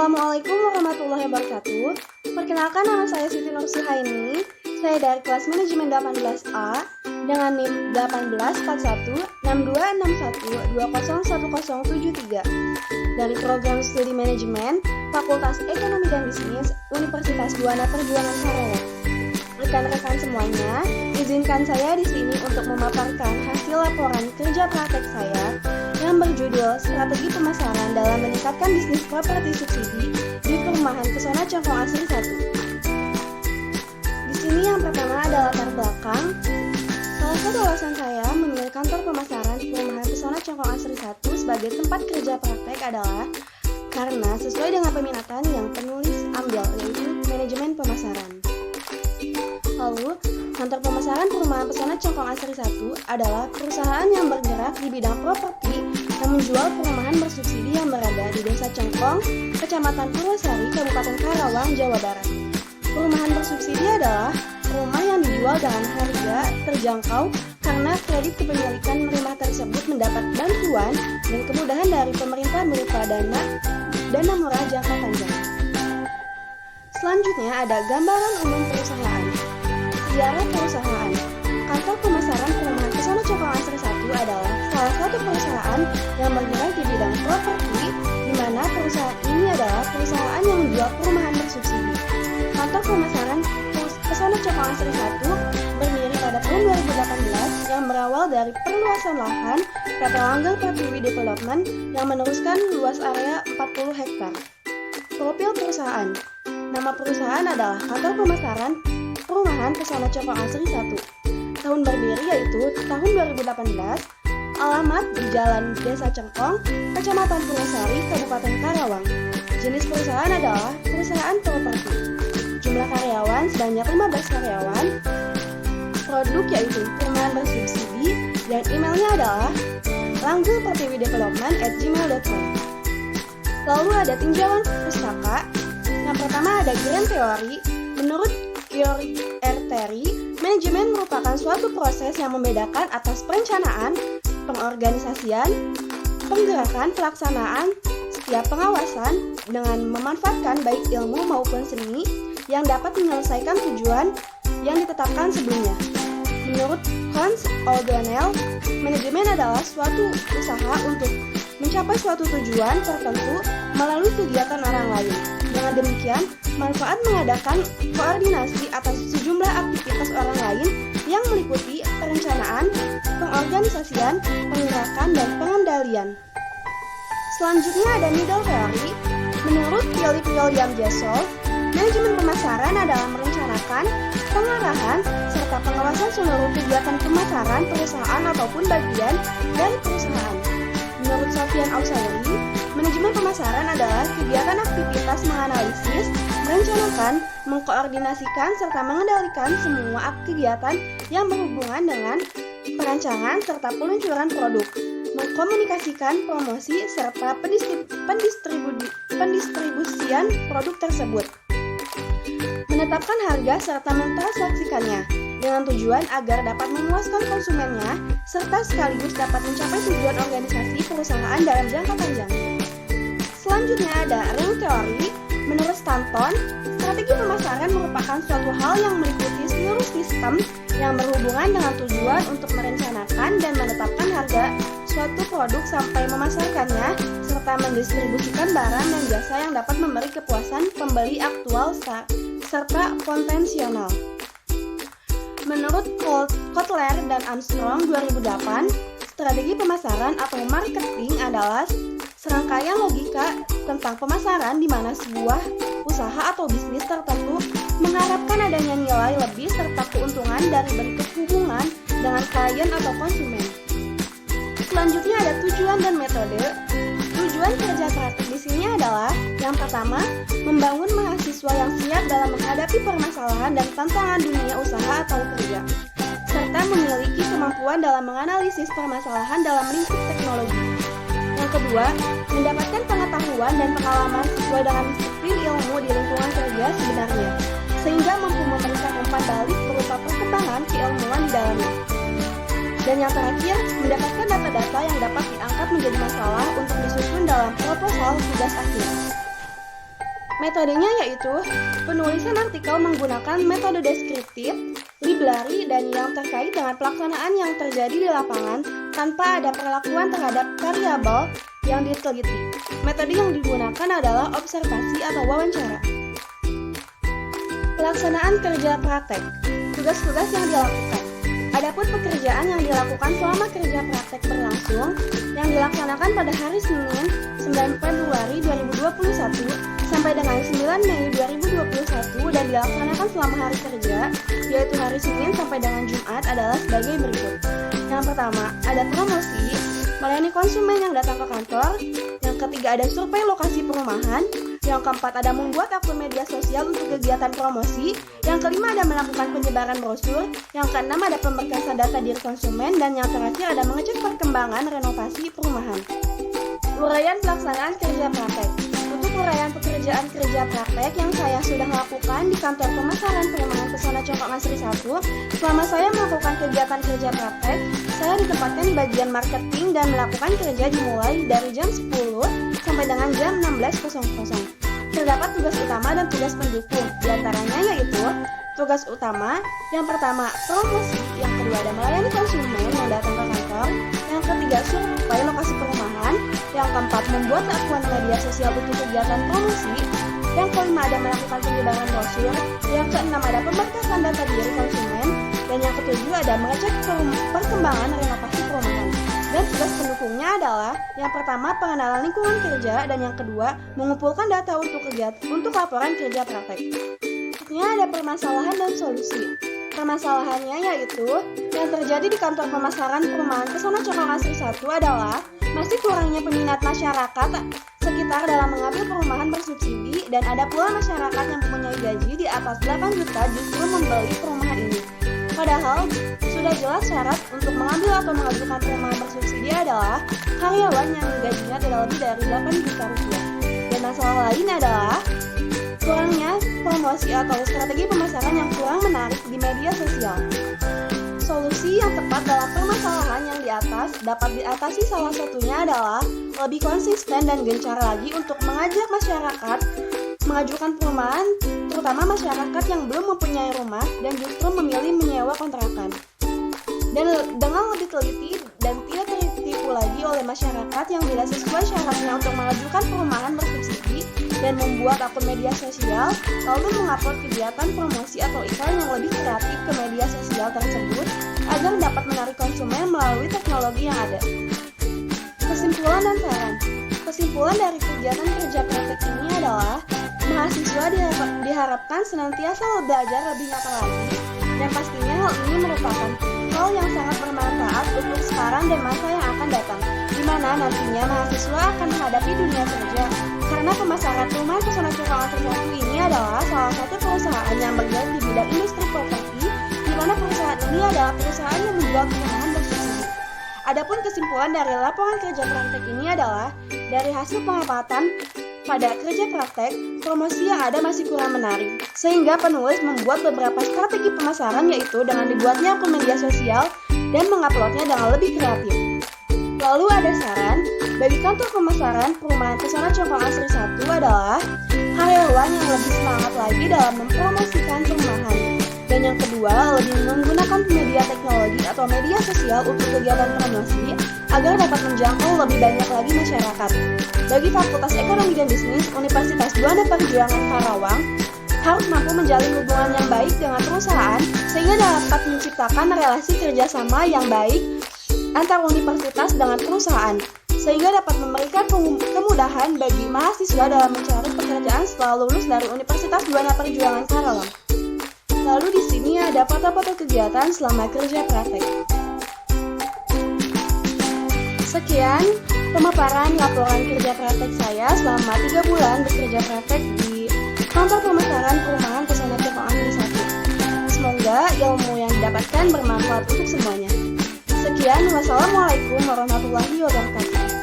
Assalamualaikum warahmatullahi wabarakatuh. Perkenalkan, nama saya Siti Nursuhaini. Saya dari kelas manajemen 18A dengan NIM 18416261201073 dari program studi manajemen Fakultas Ekonomi dan Bisnis Universitas Buana Perjuangan Sarawak. Rekan-rekan semuanya, izinkan saya di sini untuk memaparkan hasil laporan kerja praktek saya yang berjudul Strategi Pemasaran dalam Meningkatkan Bisnis Properti Subsidi di Perumahan Pesona Congkong Asri 1. Di sini yang pertama adalah latar belakang. Salah satu alasan saya memilih kantor pemasaran di Perumahan Pesona Congkong Asri 1 sebagai tempat kerja praktek adalah karena sesuai dengan peminatan yang penulis ambil, yaitu manajemen pemasaran. Lalu, kantor pemasaran Perumahan Pesona Congkong Asri 1 adalah perusahaan yang bergerak di bidang properti yang menjual perumahan bersubsidi yang berada di Desa Congkong, Kecamatan Purwosari, Kabupaten Karawang, Jawa Barat. Perumahan bersubsidi adalah rumah yang dijual dengan harga terjangkau karena kredit kepemilikan rumah tersebut mendapat bantuan dan kemudahan dari pemerintah berupa dana murah jangka panjang. Selanjutnya ada gambaran umum perusahaan. Sejarah perusahaan. Kantor pemasaran Perumahan Pesona Congkong Asri 1 adalah salah satu perusahaan yang bergerak di bidang properti, di mana perusahaan ini adalah perusahaan yang menjual perumahan bersubsidi. Kantor pemasaran Pesona Congkong Asri 1 berdiri pada tahun 2018 yang berawal dari perluasan lahan PT Langgeng Pertiwi Development yang meneruskan luas area 40 hektar. Profil perusahaan. Nama perusahaan adalah Kantor Pemasaran Perumahan Pesona Congkong Asri 1. Tahun berdiri yaitu tahun 2018. Alamat di Jalan Desa Congkong, Kecamatan Purwosari, Kabupaten Karawang. Jenis perusahaan adalah perusahaan properti. Jumlah karyawan sebanyak 15 karyawan. Produk yaitu perumahan bersubsidi dan emailnya adalah langgengpertiwidevelopment@gmail.com. Lalu ada tinjauan pustaka. Yang pertama ada Grand Theory. Menurut teori Terry, manajemen merupakan suatu proses yang membedakan atas perencanaan, pengorganisasian, penggerakan, pelaksanaan, setiap pengawasan dengan memanfaatkan baik ilmu maupun seni yang dapat menyelesaikan tujuan yang ditetapkan sebelumnya. Menurut Hans O'Donnell, manajemen adalah suatu usaha untuk mencapai suatu tujuan tertentu melalui kegiatan orang lain. Dengan demikian, manfaat mengadakan koordinasi atas sejumlah aktivitas orang lain yang meliputi perencanaan, pengorganisasian, penggerakan, dan pengendalian. Selanjutnya ada Middle Theory. Menurut Philip William Jessel, manajemen pemasaran adalah merencanakan, pengarahan, serta pengawasan seluruh kegiatan pemasaran perusahaan ataupun bagian dari perusahaan. Menurut Sofyan Ausauri, manajemen pemasaran adalah kegiatan aktivitas menganalisis, merencanakan, mengkoordinasikan, serta mengendalikan semua kegiatan yang berhubungan dengan perancangan serta peluncuran produk, mengkomunikasikan promosi serta pendistribusian produk tersebut, menetapkan harga serta mentransaksikannya dengan tujuan agar dapat memuaskan konsumennya serta sekaligus dapat mencapai tujuan organisasi perusahaan dalam jangka panjang. Selanjutnya ada Ring Theory. Menurut Stanton, strategi pemasaran merupakan suatu hal yang meliputi seluruh sistem yang berhubungan dengan tujuan untuk merencanakan dan menetapkan harga suatu produk sampai memasarkannya serta mendistribusikan barang dan jasa yang dapat memberi kepuasan pembeli aktual serta potensial. Menurut Kotler dan Armstrong 2008, strategi pemasaran atau marketing adalah serangkaian logika tentang pemasaran di mana sebuah usaha atau bisnis tertentu mengharapkan adanya nilai lebih serta keuntungan dari bentuk hubungan dengan klien atau konsumen. Selanjutnya ada tujuan dan metode. Tujuan kerja praktik di sini adalah yang pertama, membangun mahasiswa yang siap dalam menghadapi permasalahan dan tantangan dunia usaha atau kerja, serta memiliki kemampuan dalam menganalisis permasalahan dalam lingkup teknologi. Yang kedua, mendapatkan pengetahuan dan pengalaman sesuai dengan disiplin ilmu di lingkungan kerja sebenarnya, sehingga mampu memberikan umpan balik berupa perkembangan keilmuan di dalamnya. Dan yang terakhir, mendapatkan data-data yang dapat diangkat menjadi masalah untuk disusun dalam proposal tugas akhir. Metodenya yaitu penulisan artikel menggunakan metode deskriptif, library, dan yang terkait dengan pelaksanaan yang terjadi di lapangan tanpa ada perlakuan terhadap variabel yang diteliti. Metode yang digunakan adalah observasi atau wawancara. Pelaksanaan kerja praktek. Tugas-tugas yang dilakukan. Adapun pekerjaan yang dilakukan selama kerja praktek berlangsung yang dilaksanakan pada hari Senin 9 Februari 2021 sampai dengan 9 Mei 2021 dan dilaksanakan selama hari kerja yaitu hari Senin sampai dengan Jumat adalah sebagai berikut. Yang pertama, ada promosi, melayani konsumen yang datang ke kantor. Yang ketiga, ada survei lokasi perumahan. Yang keempat, ada membuat akun media sosial untuk kegiatan promosi. Yang kelima, ada melakukan penyebaran brosur. Yang keenam, ada pemberkasan data diri konsumen. Dan yang terakhir, ada mengecek perkembangan renovasi perumahan. Uraian pelaksanaan kerja praktek. Untuk uraian pekerjaan kerja praktek yang saya sudah lakukan di kantor pemasaran perumahan Pesona Congkok Asri 1, selama saya melakukan kegiatan kerja praktek, saya ditempatkan di bagian marketing dan melakukan kerja dimulai dari jam 10 sampai dengan jam 16.00. Terdapat tugas utama dan tugas pendukung, diantaranya yaitu tugas utama, yang pertama promosi, yang kedua ada melayani konsumen yang datang ke kantor, yang ketiga survei lokasi perumahan, yang keempat membuat akun media sosial untuk kegiatan promosi, yang kelima ada melakukan penyebaran brosur, yang keenam ada pemberkasan data diri konsumen, dan yang ketujuh ada mengecek perkembangan renovasi perumahan. Dan tugas pendukungnya adalah yang pertama pengenalan lingkungan kerja dan yang kedua mengumpulkan data untuk laporan kerja praktek. Berikutnya ada permasalahan dan solusi. Permasalahannya yaitu yang terjadi di kantor pemasaran perumahan Pesona Congkok Asri 1 adalah masih kurangnya peminat masyarakat sekitar dalam mengambil perumahan bersubsidi dan ada pula masyarakat yang mempunyai gaji di atas 8 juta justru membeli perumahan ini. Padahal sudah jelas syarat untuk mengambil atau mengajukan perumahan bersubsidi adalah karyawan yang gajinya tidak lebih dari 8 juta rupiah. Dan masalah lain adalah kurangnya promosi atau strategi pemasaran yang kurang menarik di media sosial. Solusi yang tepat dalam permasalahan yang di atas dapat diatasi salah satunya adalah lebih konsisten dan gencar lagi untuk mengajak masyarakat mengajukan perumahan, terutama masyarakat yang belum mempunyai rumah dan justru memilih menyewa kontrakan. Dan dengan lebih teliti dan tidak tertipu lagi oleh masyarakat yang tidak sesuai syaratnya untuk mengajukan perumahan bersubsidi dan membuat akun media sosial, lalu mengupload kegiatan promosi atau iklan yang lebih kreatif ke media sosial tersebut agar dapat menarik konsumen melalui teknologi yang ada. Kesimpulan dan saran. Kesimpulan dari kegiatan kerja praktek ini adalah mahasiswa diharapkan senantiasa belajar lebih nyata lagi dan pastinya hal ini merupakan hal yang sangat bermanfaat untuk sekarang dan masa yang akan datang, di mana nantinya mahasiswa akan menghadapi dunia kerja. Karena pemasaran perumahan Pesona Congkok Asri 1 ini adalah salah satu perusahaan yang bergerak di bidang industri properti, di mana perusahaan ini adalah perusahaan yang menjual perumahan bersubsidi. Adapun kesimpulan dari laporan kerja praktek ini adalah dari hasil pengamatan pada kerja praktek, promosi yang ada masih kurang menarik, sehingga penulis membuat beberapa strategi pemasaran yaitu dengan dibuatnya akun media sosial dan menguploadnya dengan lebih kreatif. Lalu ada saran, bagi kantor pemasaran perumahan Pesona Congkok Asri 1 adalah karyawan yang lebih semangat lagi dalam mempromosikan perumahan. Dan yang kedua, lebih menggunakan media teknologi atau media sosial untuk kegiatan promosi agar dapat menjangkau lebih banyak lagi masyarakat. Bagi Fakultas Ekonomi dan Bisnis Universitas Juanda Perjuangan Karawang, harus mampu menjalin hubungan yang baik dengan perusahaan sehingga dapat menciptakan relasi kerjasama yang baik antar universitas dengan perusahaan, sehingga dapat memberikan kemudahan bagi mahasiswa dalam mencari pekerjaan setelah lulus dari Universitas Juanda Perjuangan Karawang. Lalu di sini ada foto-foto kegiatan selama kerja praktek. Sekian pemaparan laporan kerja praktek saya selama 3 bulan bekerja praktek di kantor pemasaran perumahan Pesona Congkok Asri 1. Semoga ilmu yang didapatkan bermanfaat untuk semuanya. Sekian, wassalamualaikum warahmatullahi wabarakatuh.